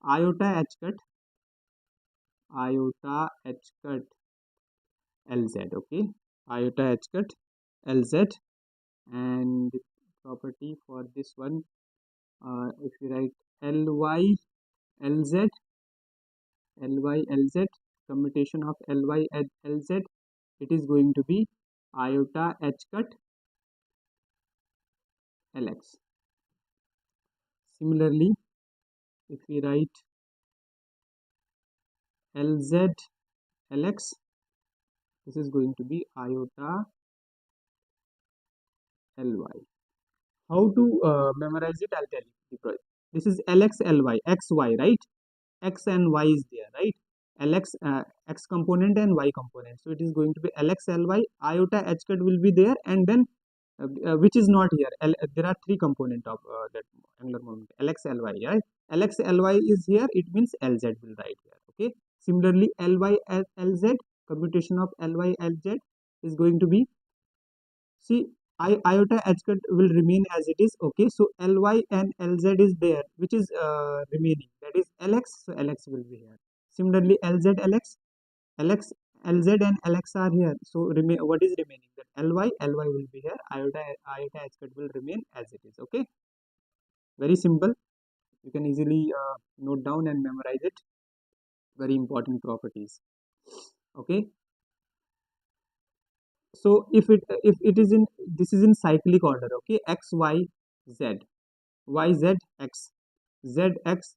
iota h cut Lz. Okay, iota h cut Lz, and the property for this one, if you write Ly Lz, commutation of Ly Lz, it is going to be iota h cut Lx. Similarly, if we write Lz Lx, this is going to be iota Ly. How to memorize it? I'll tell you. This is Lx Ly, xy, right? X and y is there, right? Lx, x component and y component. So it is going to be Lx Ly, iota h cut will be there, and then which is not here. There are three component of that angular moment. Lx Ly, right? Lx Ly is here. It means Lz will write here. Okay. Similarly, Ly Lz, computation of Ly Lz is going to be, see, iota h cut will remain as it is. Okay, so Ly and Lz is there, which is remaining, that is Lx, so Lx will be here. Similarly, Lz Lx, Lx, Lz and Lx are here, so remain, what is remaining, that Ly will be here, iota h cut will remain as it is. Okay, very simple, you can easily note down and memorize it. Very important properties. Okay, so if it is in, this is in cyclic order. Okay, x y z, y z x, z x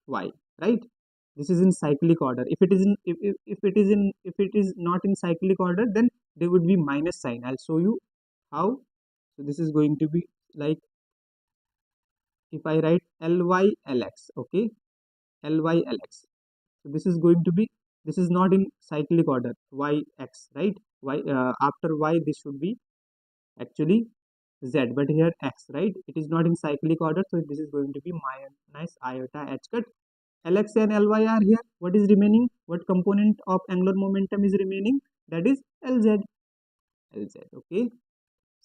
y, right? This is in cyclic order. If it is in, if it is not in cyclic order, then there would be minus sign. I'll show you how. So this is going to be like, if I write Ly Lx, okay, Ly Lx, so this is going to be, this is not in cyclic order, y x, right? Y, after y this should be actually z, but here x, right? It is not in cyclic order, so this is going to be minus iota h cut. Lx and Ly are here. What is remaining? What component of angular momentum is remaining? That is Lz. Lz. Okay.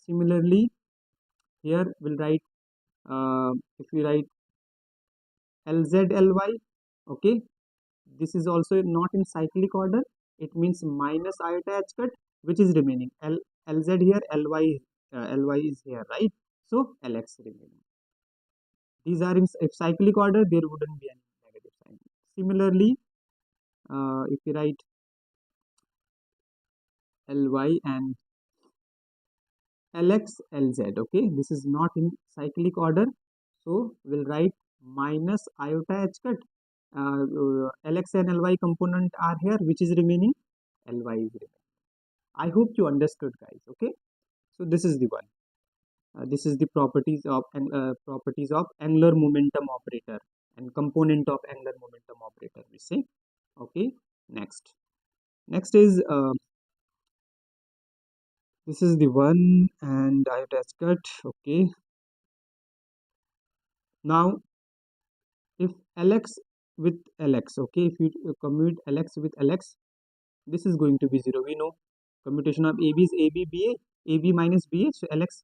Similarly, here we'll write, if we write Lz Ly, okay, this is also not in cyclic order. It means minus iota h cut, which is remaining. Lz here, Ly is here, right? So Lx remaining. These are in, if cyclic order, there wouldn't be any negative sign. Similarly, if we write Ly and Lx Lz, okay, this is not in cyclic order, so we'll write minus iota h cut. Lx and Ly component are here, which is remaining, Ly is remaining. I hope you understood, guys. Okay, so this is the one. This is the properties of angular momentum operator and component of angular momentum operator, we say. Okay, next is this is the one, and iota h cut. Okay, now if Lx with Lx, okay, if you commute Lx with Lx, this is going to be 0. We know commutation of AB is AB BA, AB minus BA, so Lx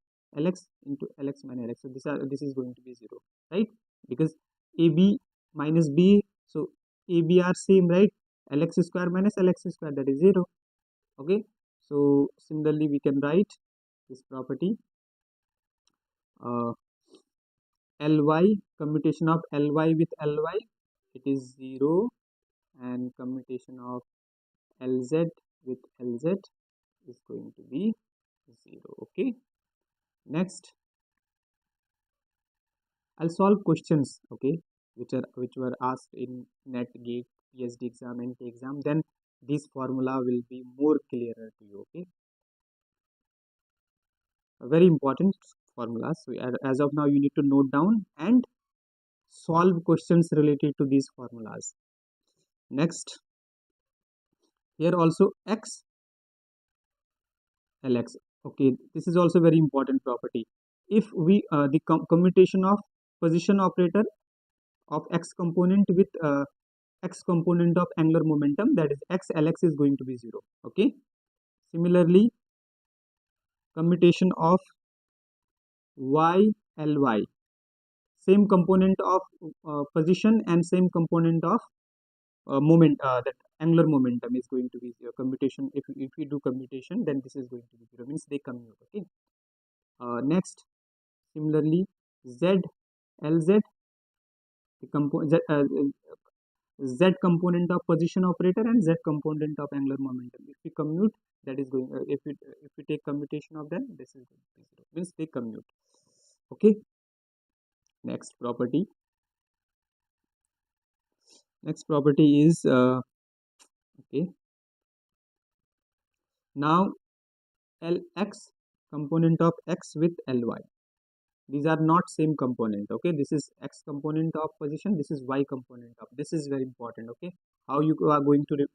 into Lx minus Lx, so this is going to be 0, right? Because AB minus BA, so AB are same, right? Lx square minus Lx square, that is 0. Okay, so similarly we can write this property, Ly, commutation of Ly with Ly, it is 0, and commutation of Lz with Lz is going to be 0. Okay, next I'll solve questions, okay, which were asked in NET, GATE, PhD exam, and NT exam. Then this formula will be more clearer to you. Okay, a very important formula. So as of now, you need to note down and solve questions related to these formulas. Next, here also x Lx. Okay, this is also very important property. If we the commutation of position operator of x component with x component of angular momentum, that is x Lx is going to be 0. Okay, similarly commutation of y Ly, same component of position and same component of moment, that angular momentum is going to be 0. Commutation, if we do commutation, then this is going to be 0, means they commute. Okay, next similarly z Lz, z component of position operator and z component of angular momentum, if we commute, that is going, if we take commutation of them, this is going to be 0, means they commute. Okay, next property is Okay. Now Lx component of x with Ly. These are not same component. Okay, this is x component of position, this is y component of, this is very important. Okay, how you are going to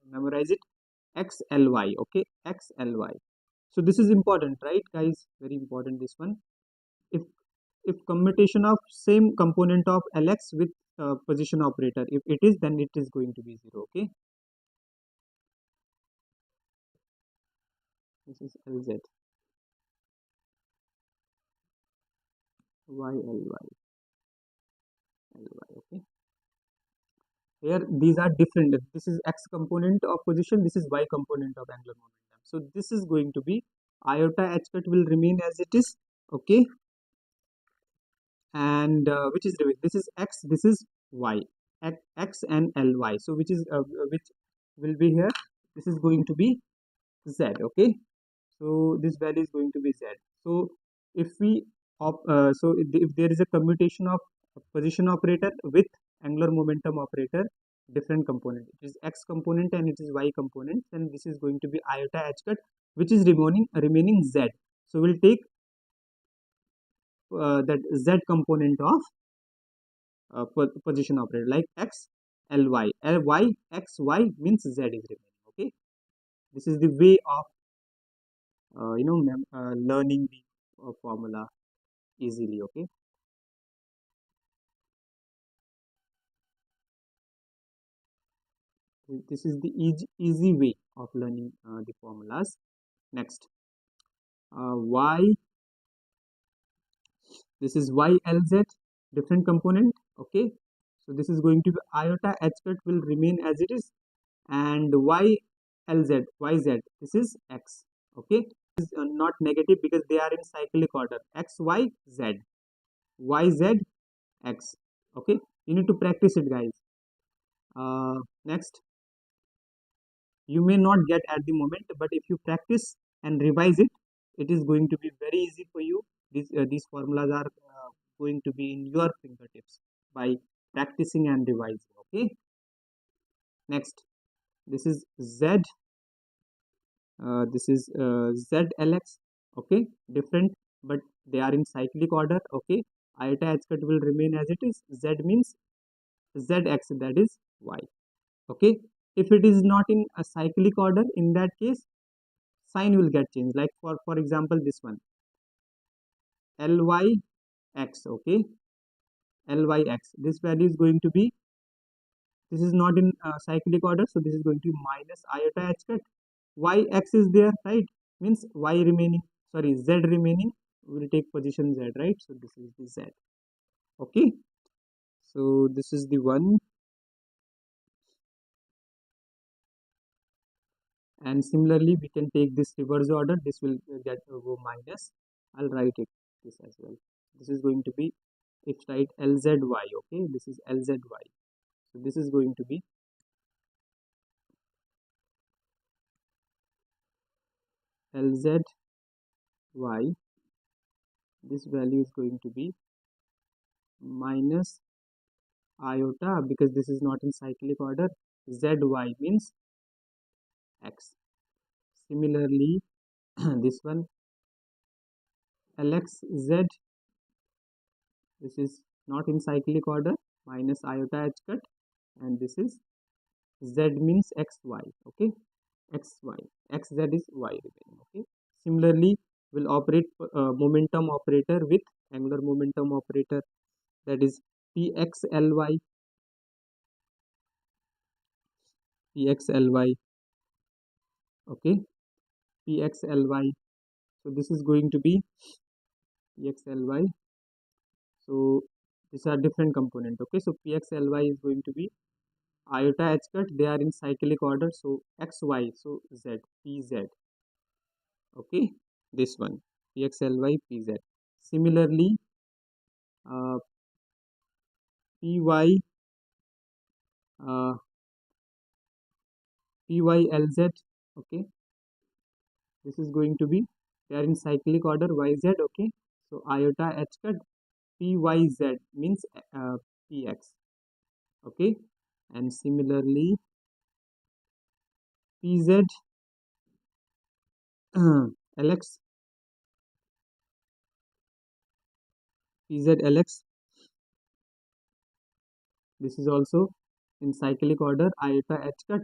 memorize it? Xly. Okay, Xly. So this is important, right guys? Very important, this one. If commutation of same component of Lx with position operator, if it is, then it is going to be 0. Okay, this is Lz, y, Ly. Okay, here these are different. This is x component of position, this is y component of angular momentum. So this is going to be iota h cut will remain as it is. Okay, and which is this is x, this is y, x and Ly. So which will be here, this is going to be z. Okay, so this value is going to be z. So if we if there is a commutation of position operator with angular momentum operator, different component, it is x component and it is y component, then this is going to be iota h cut, which is remaining z. So we'll take that z component of position operator, like x Ly, Ly x y means z is remaining. Okay, this is the way of learning the formula easily. Okay, this is the easy way of learning the formulas. Next, y, this is ylz, different component. Okay, so this is going to be iota h cut will remain as it is, and yz, this is x. Okay, this is not negative because they are in cyclic order, x y z, yz x. Okay, you need to practice it, guys. Next, you may not get at the moment, but if you practice and revise it, it is going to be very easy for you. These formulas are going to be in your fingertips by practicing and revising. Okay, next, this is z, this is zlx. Okay, different, but they are in cyclic order. Okay, iota h cut will remain as it is, z means zx, that is y. Okay, if it is not in a cyclic order, in that case sign will get changed, like for example this one, Lyx. Okay, Lyx, this value is going to be, this is not in cyclic order, so this is going to be minus iota h cut. Yx is there, right? Means y remaining, sorry, z remaining, will take position z, right? So this is the z. Okay, so this is the one. And similarly we can take this reverse order, this will get go minus. I'll write it this as well. This is going to be, if write lzy. Okay, this is lzy, so this is going to be lzy, this value is going to be minus iota, because this is not in cyclic order, zy means x. Similarly this one lxz, this is not in cyclic order, minus iota h cut, and this is z means xy. Okay, xy, xz is y remaining. Okay, similarly we'll operate momentum operator with angular momentum operator, that is pxly, pxly. Okay, pxly, so this is going to be pxly. So these are different component. Okay, so pxly is going to be iota h cut, they are in cyclic order, so xy, so z, pz. Okay, this one pxly, pz. Similarly uh, py, uh, pylz. Okay, this is going to be, they are in cyclic order, yz. Okay, so iota h cut, pyz means px. Okay, and similarly pz lx pz lx. This is also in cyclic order, iota h cut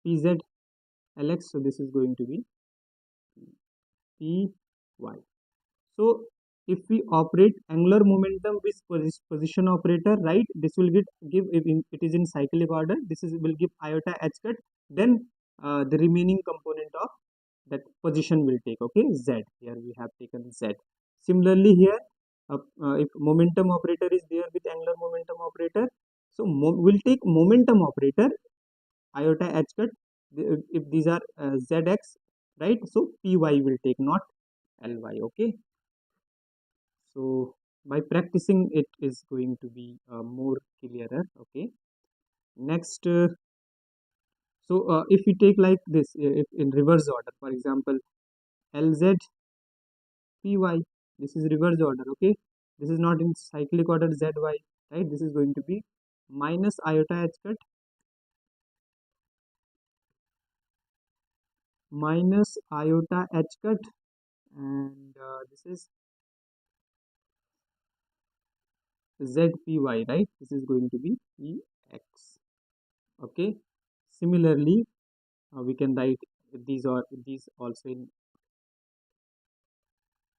pz lx. So this is going to be py. So if we operate angular momentum with position operator, right, this will give if it is in cyclic order, this is will give iota h cut, then the remaining component of that position will take, okay, z. Here we have taken z. Similarly here, if momentum operator is there with angular momentum operator, so we'll take momentum operator iota h cut if these are zx, right, so py will take, not ly, okay. So by practicing it is going to be more clearer, okay. Next, if we take like this, if in reverse order, for example, lz py, this is reverse order, okay. This is not in cyclic order zy, right. This is going to be minus iota h cut minus iota h cut, and this is zpy, right. This is going to be ex, okay. Similarly, we can write these also in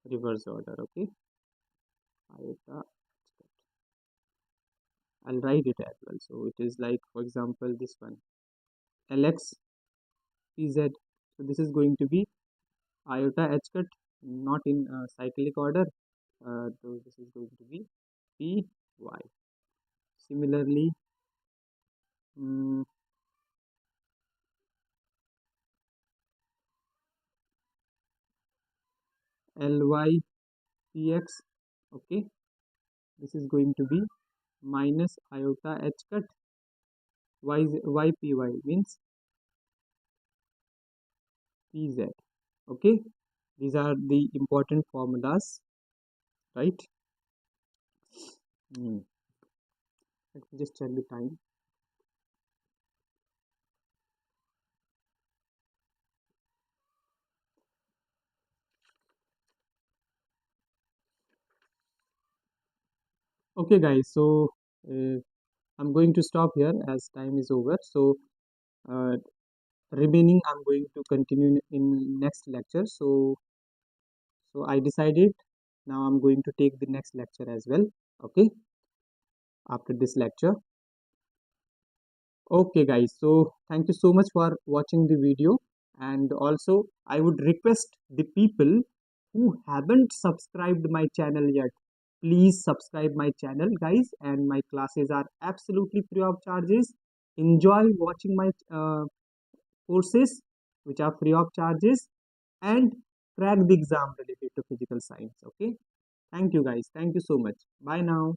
reverse order, okay. Iota, I'll write it as well. So it is like, for example, this one lx pz. So this is going to be iota h cut, not in cyclic order. So this is going to be py. Similarly, ly px, okay. This is going to be minus iota h cut ypy means pz, okay. These are the important formulas, right. Let me just check the time. Okay guys, so I'm going to stop here as time is over. So uh, remaining I'm going to continue in next lecture. So I decided now I'm going to take the next lecture as well, okay, after this lecture. Okay guys, so thank you so much for watching the video, and also I would request the people who haven't subscribed my channel yet, please subscribe my channel guys, and my classes are absolutely free of charges. Enjoy watching my courses which are free of charges, and crack the exam related to physical science, okay. Thank you guys, thank you so much, bye now.